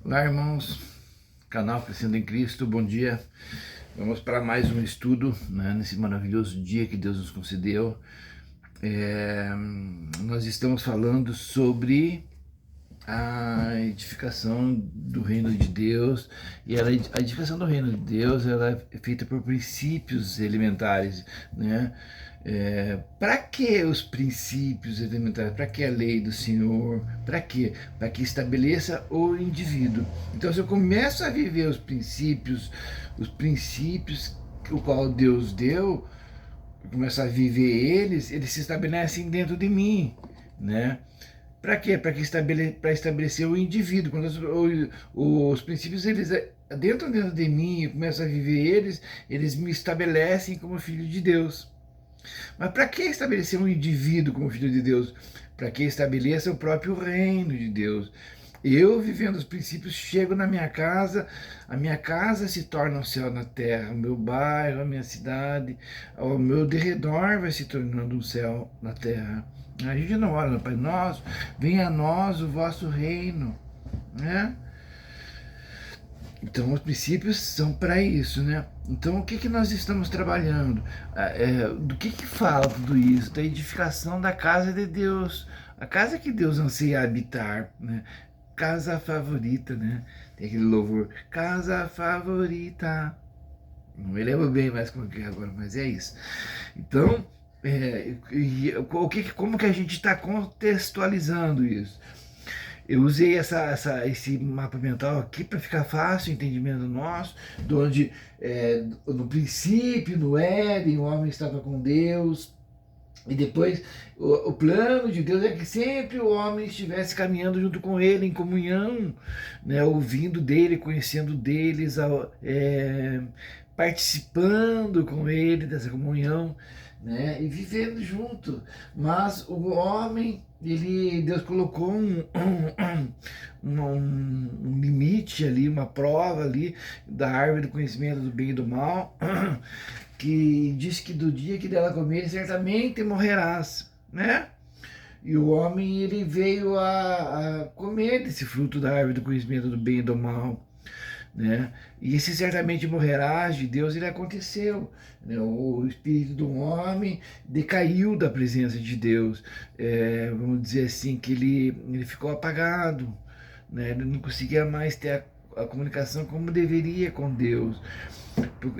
Olá, irmãos, canal Crescendo em Cristo, bom dia. Vamos para mais um estudo, né, nesse maravilhoso dia que Deus nos concedeu. Nós estamos falando sobre a edificação do reino de Deus, e a edificação do reino de Deus ela é feita por princípios elementares, né? Para que os princípios elementares? Para que a lei do Senhor? Para quê? Para que estabeleça o indivíduo. Então, se eu começo a viver os princípios o qual Deus deu, eu começo a viver eles se estabelecem dentro de mim, né? Para quê? Para estabelecer o indivíduo. Quando os princípios eles dentro de mim, eu começo a viver eles me estabelecem como filho de Deus. Mas para que estabelecer um indivíduo como filho de Deus? Para que estabeleça o próprio reino de Deus. Eu, vivendo os princípios, chego na minha casa, a minha casa se torna um céu na terra, o meu bairro, a minha cidade, o meu derredor vai se tornando um céu na terra. A gente não ora no Pai Nosso, venha a nós o vosso reino, né? Então os princípios são para isso, né? Então o que nós estamos trabalhando? Do que fala tudo isso? Da edificação da casa de Deus, a casa que Deus anseia habitar, né? Casa favorita, né? Tem aquele louvor, casa favorita. Não me lembro bem mais como que é agora, mas é isso. Então, como que a gente está contextualizando isso? Eu usei esse mapa mental aqui para ficar fácil o entendimento nosso, de onde no princípio, no Éden, o homem estava com Deus, e depois o plano de Deus é que sempre o homem estivesse caminhando junto com ele, em comunhão, né, ouvindo dele, conhecendo deles, participando com ele dessa comunhão, né, e vivendo junto. Mas o homem, Deus colocou um limite ali, uma prova ali da árvore do conhecimento do bem e do mal, que diz que do dia que dela comer, certamente morrerás, né? E o homem, ele veio a comer desse fruto da árvore do conhecimento do bem e do mal, né? E esse certamente morrerás de Deus, ele aconteceu, né? O espírito do homem decaiu da presença de Deus, vamos dizer assim, que ele ficou apagado, né? Ele não conseguia mais ter a comunicação como deveria com Deus.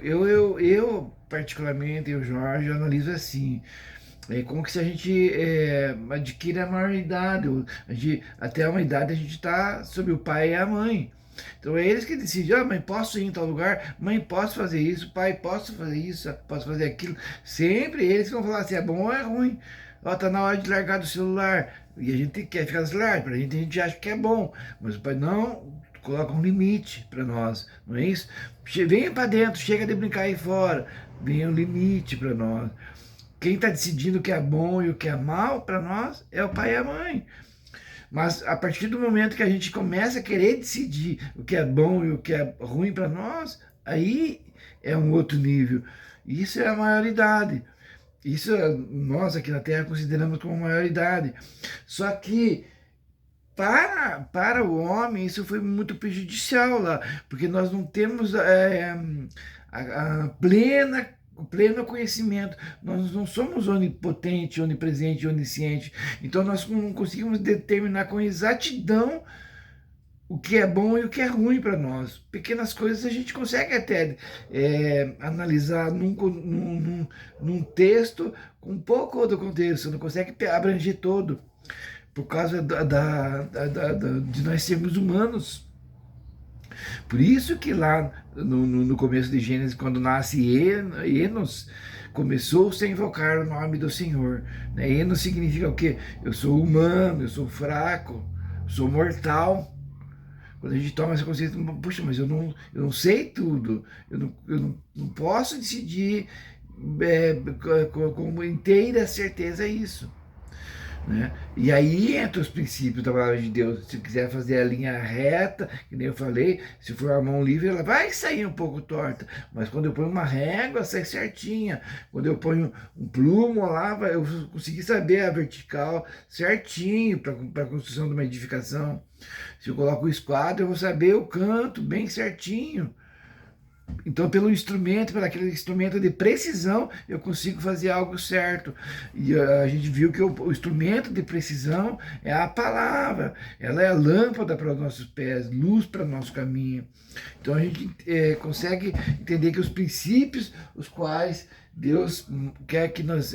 Eu particularmente, eu, Jorge, eu analiso assim, como que se a gente adquire a maioridade, até uma idade a gente está sob o pai e a mãe. Então é eles que decidem, mãe, posso ir em tal lugar? Mãe, posso fazer isso? Pai, posso fazer isso? Posso fazer aquilo? Sempre eles que vão falar se é bom ou é ruim. Ó, tá na hora de largar do celular. E a gente quer ficar no celular, pra gente a gente acha que é bom. Mas o pai não coloca um limite para nós, não é isso? Venha para dentro, chega de brincar aí fora. Venha um limite para nós. Quem está decidindo o que é bom e o que é mal para nós é o pai e a mãe. Mas a partir do momento que a gente começa a querer decidir o que é bom e o que é ruim para nós, aí é um outro nível. Isso é a maioridade. Isso nós aqui na Terra consideramos como maioridade. Só que para o homem isso foi muito prejudicial lá, porque nós não temos a plena o pleno conhecimento, nós não somos onipotente, onipresente, onisciente, então nós não conseguimos determinar com exatidão o que é bom e o que é ruim para nós. Pequenas coisas a gente consegue até analisar num texto com um pouco do contexto, não consegue abranger todo, por causa de nós sermos humanos. Por isso que lá no começo de Gênesis, quando nasce Enos, começou-se a invocar o nome do Senhor. Né? Enos significa o quê? Eu sou humano, eu sou fraco, eu sou mortal. Quando a gente toma essa consciência, puxa, mas eu não sei tudo, eu não posso decidir com inteira certeza isso. né? E aí entra os princípios da palavra de Deus. Se quiser fazer a linha reta, que nem eu falei, se for a mão livre, ela vai sair um pouco torta. Mas quando eu ponho uma régua, sai certinha. Quando eu ponho um plumo lá, eu vou conseguir saber a vertical certinho para a construção de uma edificação. Se eu coloco o esquadro, eu vou saber o canto bem certinho. Então, pelo instrumento, pelo aquele instrumento de precisão, eu consigo fazer algo certo. E a gente viu que o instrumento de precisão é a palavra. Ela é a lâmpada para os nossos pés, luz para o nosso caminho. Então, a gente consegue entender que os princípios os quais Deus quer que nós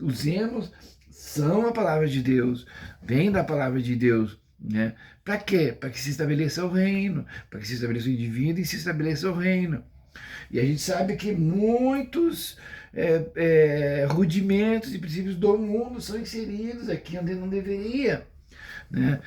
usemos são a palavra de Deus, vem da palavra de Deus. Né? Para quê? Para que se estabeleça o reino, para que se estabeleça o indivíduo e se estabeleça o reino. E a gente sabe que muitos rudimentos e princípios do mundo são inseridos aqui onde não deveria, né?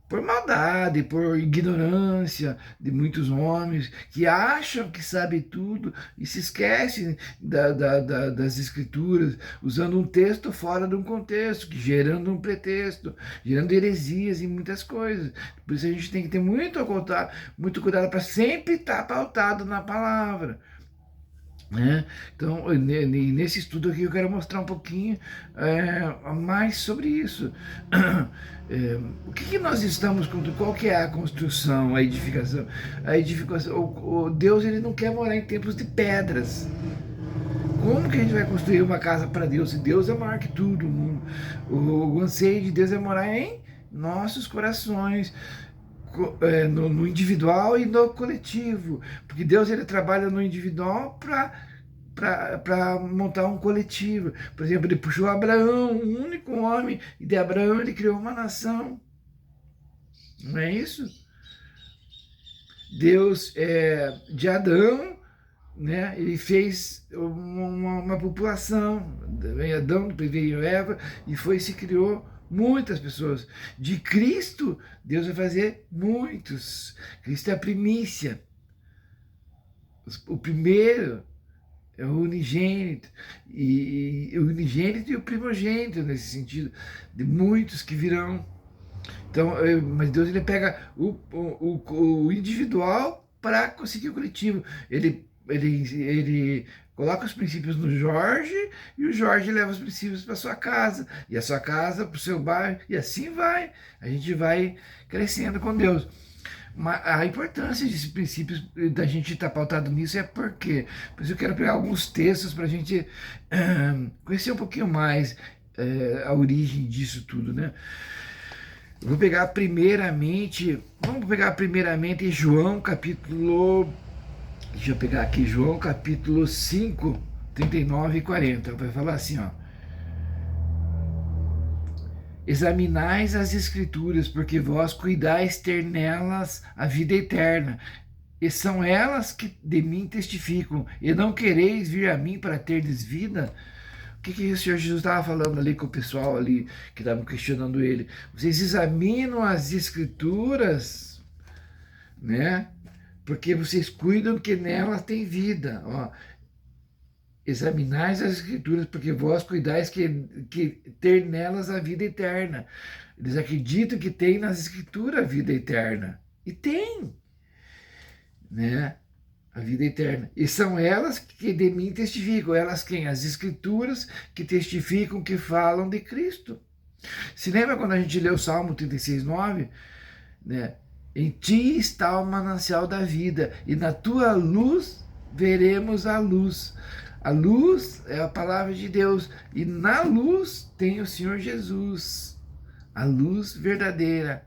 Por maldade, por ignorância de muitos homens que acham que sabem tudo e se esquecem das escrituras, usando um texto fora de um contexto, gerando um pretexto, gerando heresias em muitas coisas. Por isso a gente tem que ter muito cuidado para sempre estar pautado na palavra. Né? Então, nesse estudo aqui eu quero mostrar um pouquinho mais sobre isso. O que nós estamos, qual que é a construção, a edificação? A edificação, o Deus ele não quer morar em templos de pedras. Como que a gente vai construir uma casa para Deus se Deus é maior que tudo? O anseio de Deus é morar em nossos corações, no individual e no coletivo, porque Deus ele trabalha no individual para montar um coletivo. Por exemplo, ele puxou Abraão, um único homem, e de Abraão ele criou uma nação. Não é isso? Deus, de Adão, né, ele fez uma população. Veio Adão, depois veio Eva, e se criou muitas pessoas. De Cristo, Deus vai fazer muitos. Cristo é a primícia. O primeiro é o unigênito. E o unigênito e o primogênito, nesse sentido, de muitos que virão. Então, mas Deus ele pega o individual para conseguir o coletivo. Ele coloca os princípios no Jorge e o Jorge leva os princípios para sua casa e a sua casa para o seu bairro e assim vai. A gente vai crescendo com Deus. Mas a importância desses princípios, da gente estar pautado nisso é porque, por isso eu quero pegar alguns textos para a gente conhecer um pouquinho mais a origem disso tudo, né? Vamos pegar primeiramente João capítulo, deixa eu pegar aqui, João capítulo 5, 39 e 40, vai falar assim, ó. Examinais as escrituras, porque vós cuidais ter nelas a vida eterna, e são elas que de mim testificam, e não quereis vir a mim para terdes vida. O que o Senhor Jesus estava falando ali com o pessoal ali, que estavam questionando ele? Vocês examinam as escrituras, né? Porque vocês cuidam que nelas tem vida. Ó, examinais as escrituras, porque vós cuidais que ter nelas a vida eterna. Eles acreditam que tem nas escrituras a vida eterna. E tem, né? A vida eterna. E são elas que de mim testificam. Elas quem? As escrituras que testificam, que falam de Cristo. Se lembra quando a gente leu o Salmo 36:9? Né? Em ti está o manancial da vida, e na tua luz veremos a luz. A luz é a palavra de Deus, e na luz tem o Senhor Jesus, a luz verdadeira.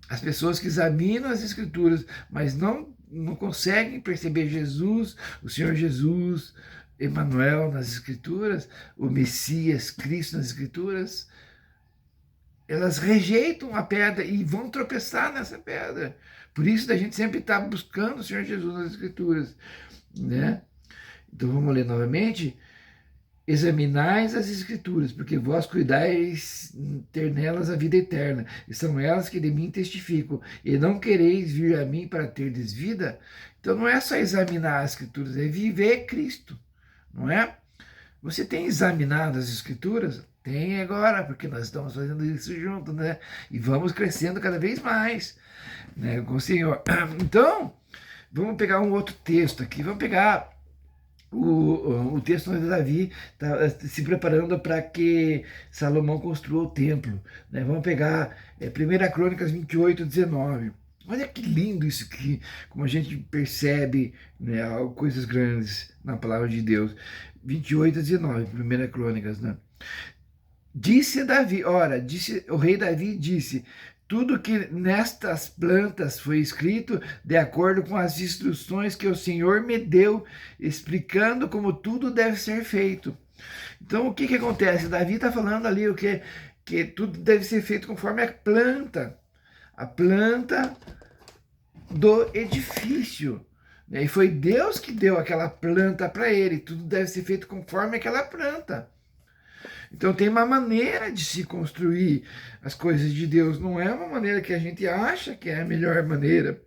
As pessoas que examinam as escrituras, mas não conseguem perceber Jesus, o Senhor Jesus, Emmanuel nas escrituras, o Messias, Cristo nas escrituras, elas rejeitam a pedra e vão tropeçar nessa pedra. Por isso da gente sempre estar buscando o Senhor Jesus nas escrituras, né? Então vamos ler novamente. Examinais as escrituras, porque vós cuidais ter nelas a vida eterna, e são elas que de mim testificam, e não quereis vir a mim para terdes vida. Então não é só examinar as escrituras, é viver Cristo, não é? Você tem examinado as Escrituras? Tem agora, porque nós estamos fazendo isso junto, né? E vamos crescendo cada vez mais, né, com o Senhor. Então, vamos pegar um outro texto aqui. Vamos pegar o texto onde Davi está se preparando para que Salomão construa o templo, né? Vamos pegar 1 Crônicas 28:19. Olha que lindo isso aqui, como a gente percebe, né, coisas grandes na palavra de Deus. 28:19, 1 Crônicas, né? Disse Davi, ora, disse, o rei Davi disse: tudo que nestas plantas foi escrito de acordo com as instruções que o Senhor me deu, explicando como tudo deve ser feito. Então, o que que acontece? Davi está falando ali o que tudo deve ser feito conforme a planta do edifício, né? E foi Deus que deu aquela planta para ele. Tudo deve ser feito conforme aquela planta. Então tem uma maneira de se construir as coisas de Deus, não é uma maneira que a gente acha que é a melhor maneira,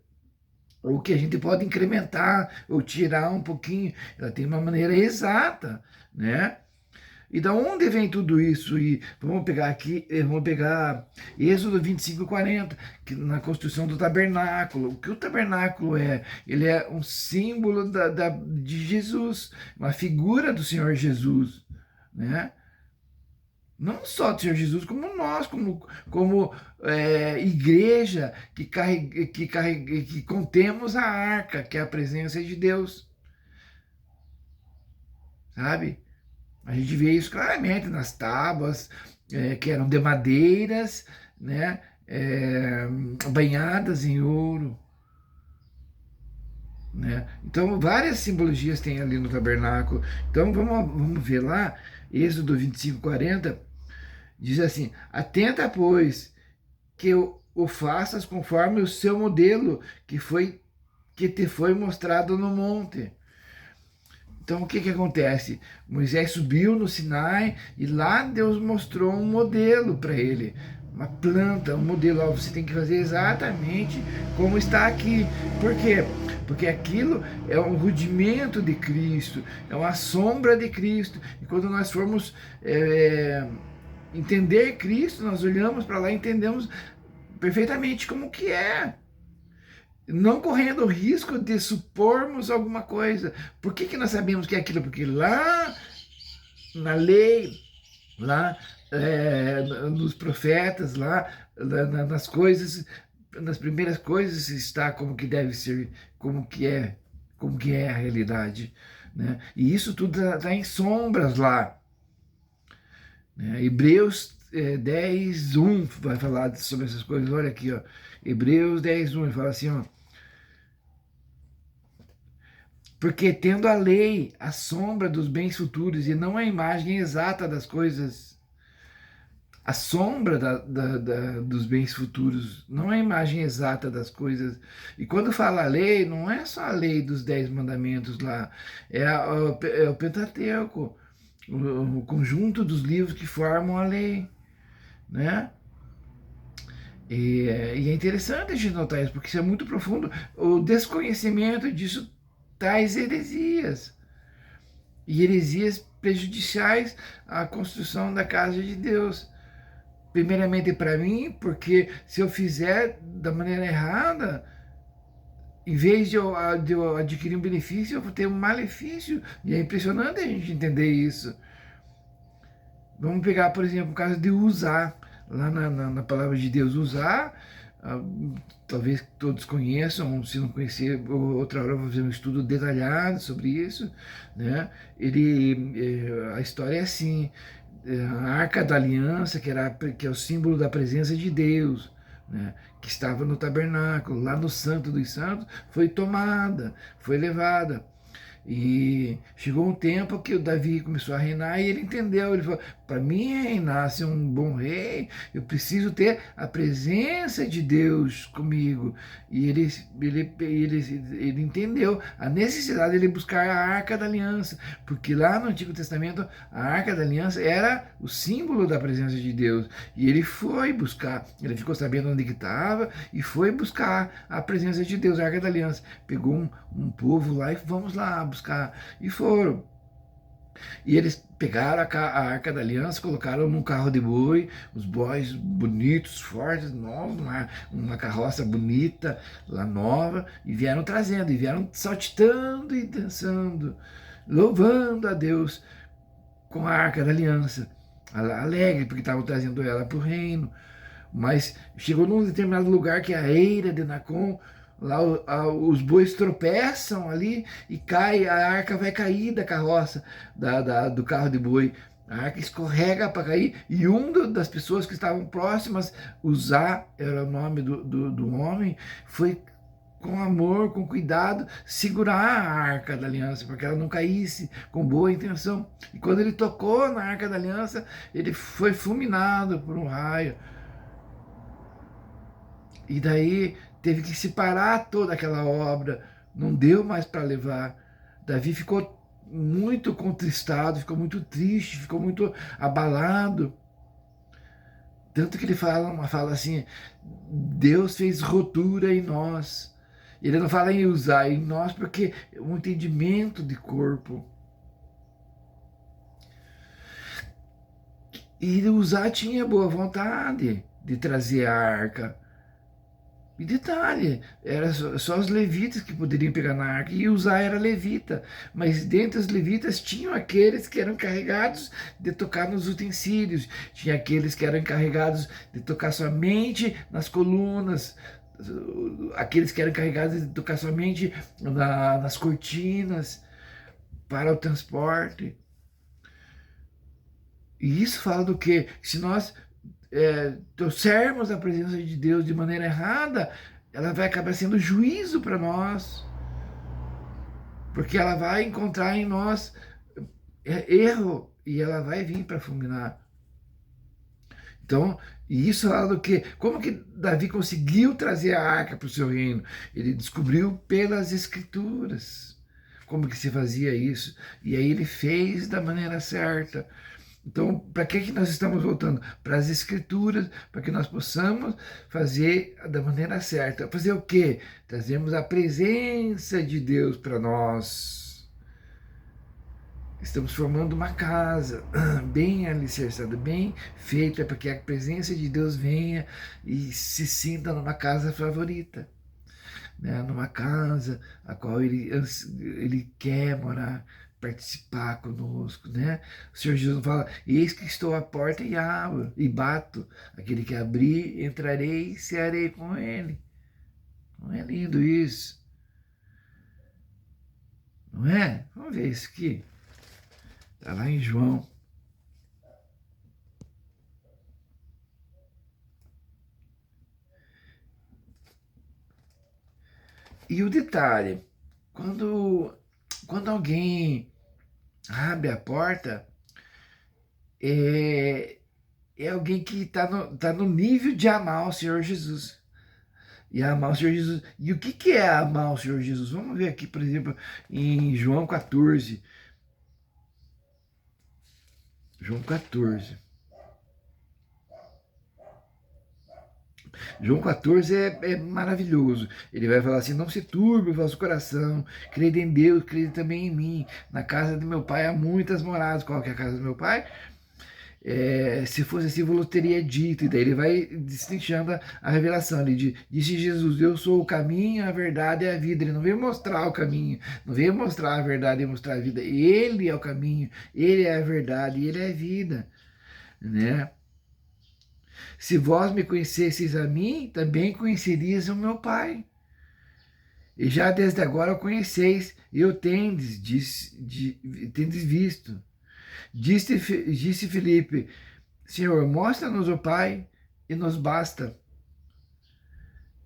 ou que a gente pode incrementar ou tirar um pouquinho. Ela tem uma maneira exata, né? E da onde vem tudo isso? E vamos pegar aqui, vamos pegar Êxodo 25:40, que na construção do tabernáculo. O que o tabernáculo é? Ele é um símbolo de Jesus, uma figura do Senhor Jesus, né? Não só do Senhor Jesus, como nós, como igreja que contemos a arca, que é a presença de Deus, sabe? A gente vê isso claramente nas tábuas, que eram de madeiras, né? Banhadas em ouro, né? Então, várias simbologias tem ali no tabernáculo. Então, vamos ver lá, Êxodo 25:40. Diz assim: atenta, pois, que o faças conforme o seu modelo que te foi mostrado no monte. Então o que que acontece? Moisés subiu no Sinai e lá Deus mostrou um modelo para ele, uma planta, um modelo. Ó, você tem que fazer exatamente como está aqui. Por quê? Porque aquilo é um rudimento de Cristo, é uma sombra de Cristo. E quando nós formos entender Cristo, nós olhamos para lá e entendemos perfeitamente como que é. Não correndo o risco de supormos alguma coisa. Por que que nós sabemos que é aquilo? Porque lá na lei, lá nos profetas, lá nas coisas, nas primeiras coisas está como que deve ser, como que é a realidade, né? E isso tudo está em sombras lá, né? Hebreus 10:1 vai falar sobre essas coisas. Olha aqui, ó. Hebreus 10:1, ele fala assim, ó: porque tendo a lei a sombra dos bens futuros e não a imagem exata das coisas, a sombra dos bens futuros, não a imagem exata das coisas. E quando fala lei, não é só a lei dos 10 mandamentos lá, é o Pentateuco, o conjunto dos livros que formam a lei, né? E é interessante a gente notar isso, porque isso é muito profundo. O desconhecimento disso tais heresias, e heresias prejudiciais à construção da casa de Deus. Primeiramente para mim, porque se eu fizer da maneira errada, em vez de eu adquirir um benefício, eu vou ter um malefício. E é impressionante a gente entender isso. Vamos pegar, por exemplo, o caso de usar, lá na palavra de Deus, usar, ah, talvez todos conheçam, se não conhecer, outra hora eu vou fazer um estudo detalhado sobre isso, né? A história é assim: a Arca da Aliança, que é o símbolo da presença de Deus, né, que estava no tabernáculo, lá no Santo dos Santos, foi tomada, foi levada. E chegou um tempo que o Davi começou a reinar e ele entendeu. Ele falou: para mim reinar, ser um bom rei, eu preciso ter a presença de Deus comigo. E ele entendeu a necessidade de ele buscar a Arca da Aliança, porque lá no Antigo Testamento a Arca da Aliança era o símbolo da presença de Deus. E ele foi buscar, ele ficou sabendo onde que estava e foi buscar a presença de Deus, a Arca da Aliança. Pegou um povo lá e vamos lá buscar. E foram. E eles pegaram a Arca da Aliança, colocaram num carro de boi, os bois bonitos, fortes, novos, uma carroça bonita, lá nova, e vieram trazendo, e vieram saltitando e dançando, louvando a Deus com a Arca da Aliança, alegre, porque estavam trazendo ela para o reino. Mas chegou num determinado lugar que é a eira de Nacon, lá os bois tropeçam ali e cai, a arca vai cair da carroça, do carro de boi. A arca escorrega para cair e das pessoas que estavam próximas, Uzá era o nome do homem, foi com amor, com cuidado, segurar a Arca da Aliança, para que ela não caísse, com boa intenção. E quando ele tocou na Arca da Aliança, ele foi fulminado por um raio. E daí teve que se parar toda aquela obra, não deu mais para levar. Davi ficou muito contristado, ficou muito triste, ficou muito abalado. Tanto que ele fala assim, Deus fez rotura em nós. Ele não fala em usar em nós porque é um entendimento de corpo. E usar tinha boa vontade de trazer a arca. E detalhe, era só os levitas que poderiam pegar na arca, e Uzá era levita, mas dentre os levitas tinham aqueles que eram encarregados de tocar nos utensílios, tinha aqueles que eram encarregados de tocar somente nas colunas, aqueles que eram encarregados de tocar somente nas cortinas para o transporte. E isso fala do quê? Se nós trouxermos a presença de Deus de maneira errada, ela vai acabar sendo juízo para nós, porque ela vai encontrar em nós erro e ela vai vir para fulminar. Então, e isso fala do quê? Como que Davi conseguiu trazer a arca para o seu reino? Ele descobriu pelas escrituras como que se fazia isso, e aí ele fez da maneira certa. Então, para que nós estamos voltando? Para as escrituras, para que nós possamos fazer da maneira certa. Fazer o quê? Trazemos a presença de Deus para nós. Estamos formando uma casa bem alicerçada, bem feita, para que a presença de Deus venha e se sinta numa casa favorita, né? Numa casa a qual ele quer morar, participar conosco, né? O Senhor Jesus fala, eis que estou à porta e abro, e bato, aquele que abrir, entrarei e cearei com ele. Não é lindo isso? Não é? Vamos ver isso aqui. Está lá em João. E o detalhe, quando alguém abre a porta, é, é alguém que tá no nível de amar o Senhor Jesus. E amar o Senhor Jesus. E o que é amar o Senhor Jesus? Vamos ver aqui, por exemplo, em João 14. João 14. João 14 é maravilhoso. Ele vai falar assim, não se turbe o vosso coração, crede em Deus, crede também em mim. Na casa do meu pai há muitas moradas. Qual que é a casa do meu pai? Se fosse assim, eu teria dito. E daí ele vai destrinchando a revelação. Ele disse Jesus, eu sou o caminho, a verdade e a vida. Ele não veio mostrar o caminho, não veio mostrar a verdade e mostrar a vida. Ele é o caminho, ele é a verdade e ele é a vida, né? Se vós me conhecesseis a mim, também conhecerias o meu Pai. E já desde agora o conheceis, e o tendes visto. Disse Filipe, Senhor, mostra-nos o Pai, e nos basta.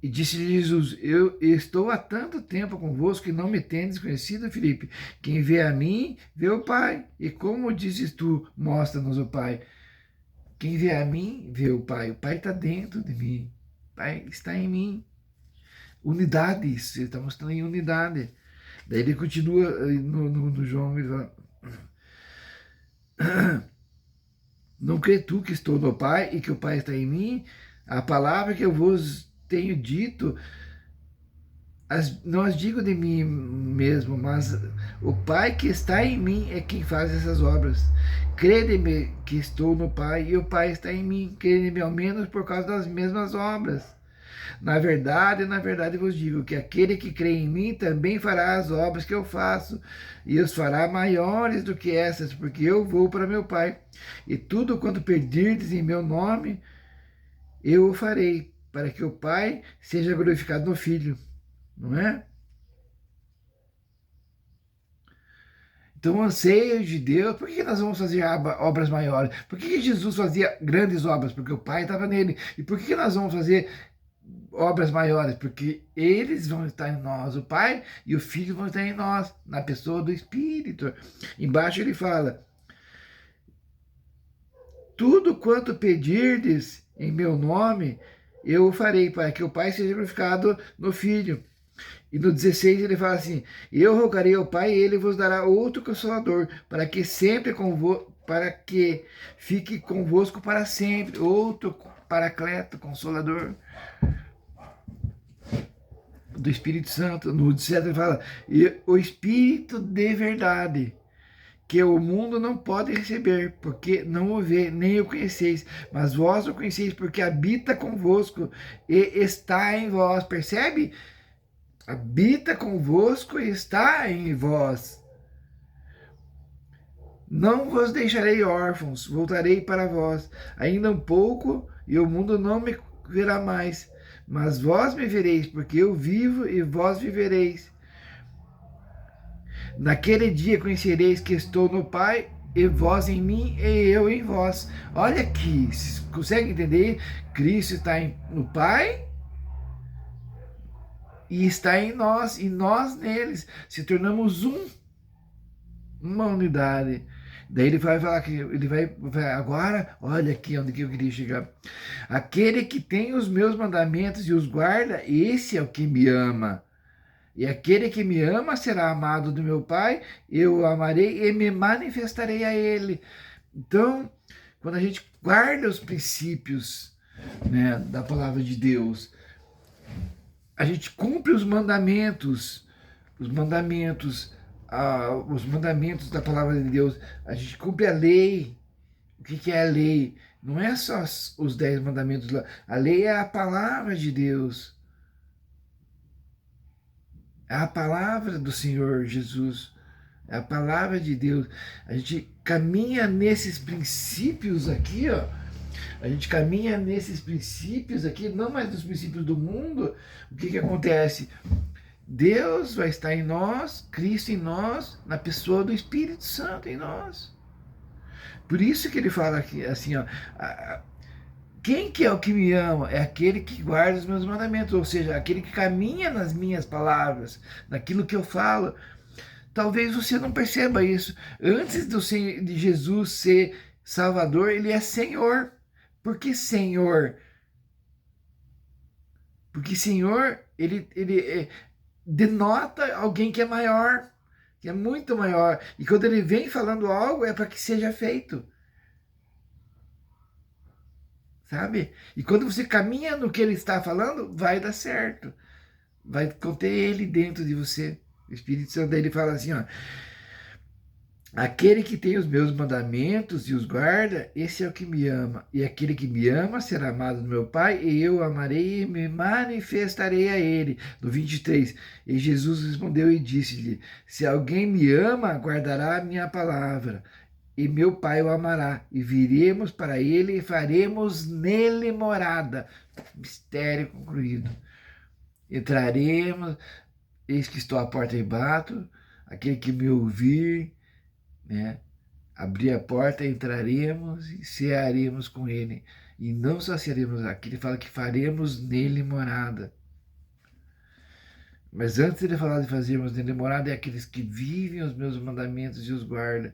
E disse Jesus, eu estou há tanto tempo convosco que não me tendes conhecido, Filipe. Quem vê a mim, vê o Pai. E como dizes tu, mostra-nos o Pai. Quem vê a mim, vê o Pai. O Pai está dentro de mim. O Pai está em mim. Unidade, isso, ele está mostrando em unidade. Daí ele continua no João, ele fala, não crê tu que estou no Pai e que o Pai está em mim? A palavra que eu vos tenho dito não as digo de mim mesmo, mas o Pai que está em mim é quem faz essas obras. Crede-me que estou no Pai e o Pai está em mim. Crede-me ao menos por causa das mesmas obras. Na verdade vos digo que aquele que crê em mim também fará as obras que eu faço, e os fará maiores do que essas, porque eu vou para meu Pai. E tudo quanto pedirdes em meu nome, eu o farei, para que o Pai seja glorificado no Filho. Não é? Então, o anseio de Deus, por que nós vamos fazer obras maiores? Por que Jesus fazia grandes obras? Porque o Pai estava nele. E por que nós vamos fazer obras maiores? Porque eles vão estar em nós, o Pai e o Filho vão estar em nós, na pessoa do Espírito. Embaixo ele fala, tudo quanto pedirdes em meu nome, eu o farei, para que o Pai seja glorificado no Filho. E no 16 ele fala assim, eu rogarei ao Pai e ele vos dará outro Consolador, para que fique convosco para sempre, outro Paracleto, Consolador do Espírito Santo. No 17 ele fala, e o Espírito de verdade, que o mundo não pode receber, porque não o vê, nem o conheceis, mas vós o conheceis, porque habita convosco e está em vós. Percebe? Habita convosco e está em vós. Não vos deixarei órfãos, voltarei para vós. Ainda um pouco, e o mundo não me verá mais, mas vós me vereis, porque eu vivo e vós vivereis. Naquele dia conhecereis que estou no Pai, e vós em mim, e eu em vós. Olha aqui, consegue entender? Cristo está no Pai e está em nós, e nós neles. Se tornamos uma unidade. Daí ele vai falar que ele vai agora, olha aqui onde que eu queria chegar. Aquele que tem os meus mandamentos e os guarda, esse é o que me ama. E aquele que me ama será amado do meu Pai, eu o amarei e me manifestarei a ele. Então, quando a gente guarda os princípios, né, da palavra de Deus, a gente cumpre os mandamentos, os mandamentos, os mandamentos da palavra de Deus, a gente cumpre a lei. O que é a lei? Não é só os 10 mandamentos lá, a lei é a palavra de Deus. É a palavra do Senhor Jesus, é a palavra de Deus. A gente caminha nesses princípios aqui, ó. A gente caminha nesses princípios aqui, não mais dos princípios do mundo. O que acontece? Deus vai estar em nós, Cristo em nós, na pessoa do Espírito Santo em nós. Por isso que ele fala aqui, assim, ó, quem que é o que me ama? É aquele que guarda os meus mandamentos, ou seja, aquele que caminha nas minhas palavras, naquilo que eu falo. Talvez você não perceba isso. Antes de Jesus ser Salvador, ele é Senhor. Por que Senhor? Porque Senhor, ele denota alguém que é maior, que é muito maior. E quando ele vem falando algo, é para que seja feito. Sabe? E quando você caminha no que ele está falando, vai dar certo. Vai conter ele dentro de você. O Espírito Santo dele fala assim, ó. Aquele que tem os meus mandamentos e os guarda, esse é o que me ama. E aquele que me ama será amado do meu Pai, e eu o amarei e me manifestarei a ele. No 23, e Jesus respondeu e disse-lhe, se alguém me ama, guardará a minha palavra, e meu Pai o amará, e viremos para ele e faremos nele morada. Mistério concluído. Entraremos, eis que estou à porta e bato, aquele que me ouvir, né? Abrir a porta, entraremos e cearemos com ele. E não saciaremos aqui. Ele fala que faremos nele morada. Mas antes de ele falar de fazermos nele morada, é aqueles que vivem os meus mandamentos e os guardam.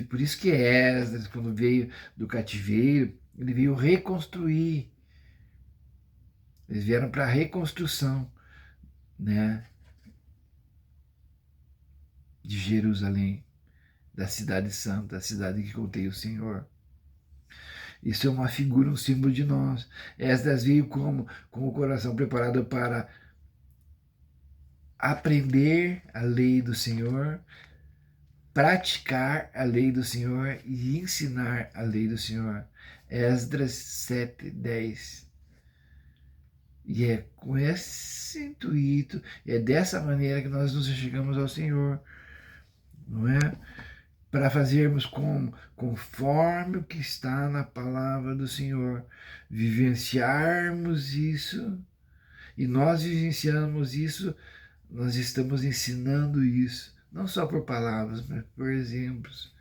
Por isso que Esdras, quando veio do cativeiro, ele veio reconstruir. Eles vieram para a reconstrução, né, de Jerusalém, da cidade santa, da cidade que contém o Senhor. Isso é uma figura, um símbolo de nós. Esdras veio com o coração preparado para aprender a lei do Senhor, praticar a lei do Senhor e ensinar a lei do Senhor. Esdras 7:10. E é com esse intuito, é dessa maneira que nós nos chegamos ao Senhor, não é? Para fazermos conforme o que está na palavra do Senhor, vivenciarmos isso, e nós vivenciamos isso, nós estamos ensinando isso, não só por palavras, mas por exemplos.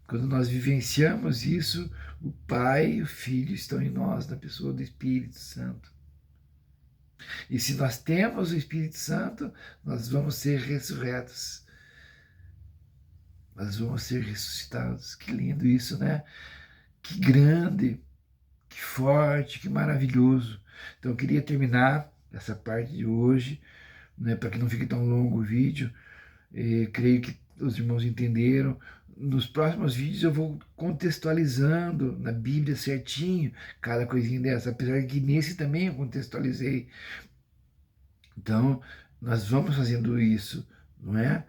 Quando nós vivenciamos isso, o Pai e o Filho estão em nós, na pessoa do Espírito Santo. E se nós temos o Espírito Santo, nós vamos ser ressurretos. Nós vamos ser ressuscitados. Que lindo isso, né? Que grande, que forte, que maravilhoso. Então eu queria terminar essa parte de hoje, né, para que não fique tão longo o vídeo. Creio que os irmãos entenderam. Nos próximos vídeos eu vou contextualizando na Bíblia certinho cada coisinha dessa, apesar que nesse também eu contextualizei. Então, nós vamos fazendo isso, não é?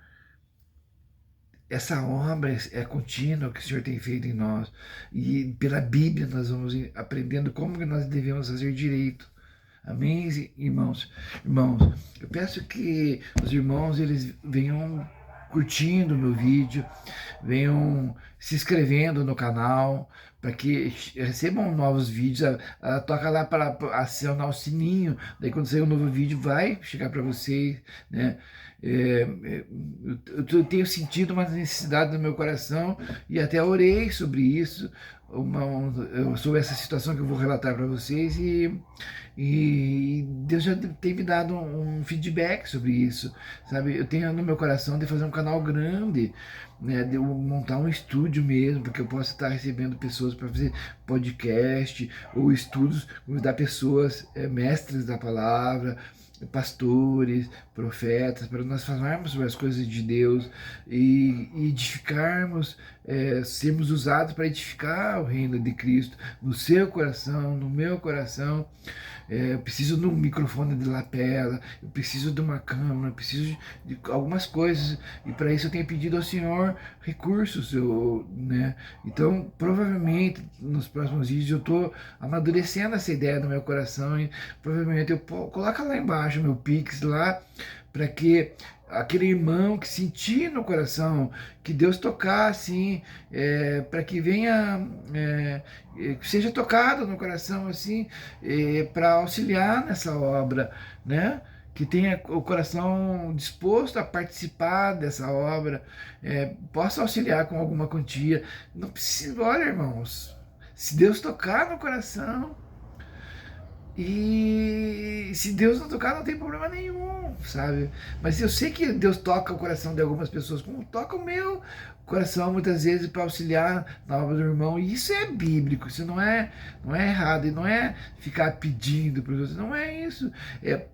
Essa obra é contínua que o Senhor tem feito em nós. E pela Bíblia nós vamos aprendendo como que nós devemos fazer direito. Amém, irmãos? Irmãos, eu peço que os irmãos eles venham curtindo o meu vídeo, venham se inscrevendo no canal, para que recebam novos vídeos. Toca lá para acionar o sininho, daí quando sair um novo vídeo vai chegar para vocês, né? Eu tenho sentido uma necessidade no meu coração e até orei sobre isso, sobre essa situação que eu vou relatar para vocês, e Deus já tem me dado um feedback sobre isso, sabe? Eu tenho no meu coração de fazer um canal grande, né, de eu montar um estúdio mesmo, porque eu possa estar recebendo pessoas para fazer podcast ou estudos, convidar pessoas, mestres da palavra, pastores, profetas, para nós falarmos sobre as coisas de Deus e edificarmos, sermos usados para edificar o reino de Cristo no seu coração, no meu coração. Eu preciso de um microfone de lapela, eu preciso de uma câmera, eu preciso de algumas coisas, e para isso eu tenho pedido ao Senhor recursos, né? Então, provavelmente, nos próximos vídeos eu estou amadurecendo essa ideia no meu coração, e provavelmente coloca lá embaixo meu Pix lá, para que aquele irmão que sentir no coração, que Deus tocar assim, para que venha, que seja tocado no coração assim, para auxiliar nessa obra, né? Que tenha o coração disposto a participar dessa obra, possa auxiliar com alguma quantia. Não precisa, olha, irmãos, se Deus tocar no coração, e se Deus não tocar, não tem problema nenhum, sabe? Mas eu sei que Deus toca o coração de algumas pessoas, como toca o meu coração muitas vezes para auxiliar na obra do irmão. E isso é bíblico, isso não é errado, e não é ficar pedindo para os outros, não é isso. É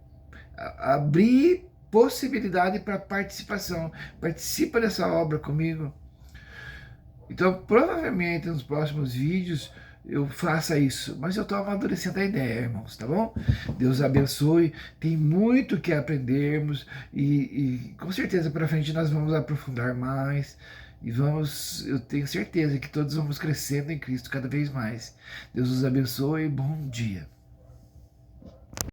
abrir possibilidade para participação. Participa dessa obra comigo. Então, provavelmente nos próximos vídeos eu faça isso, mas eu estou amadurecendo a ideia, irmãos, tá bom? Deus abençoe, tem muito que aprendermos, e com certeza para frente nós vamos aprofundar mais, e eu tenho certeza que todos vamos crescendo em Cristo cada vez mais. Deus os abençoe e bom dia.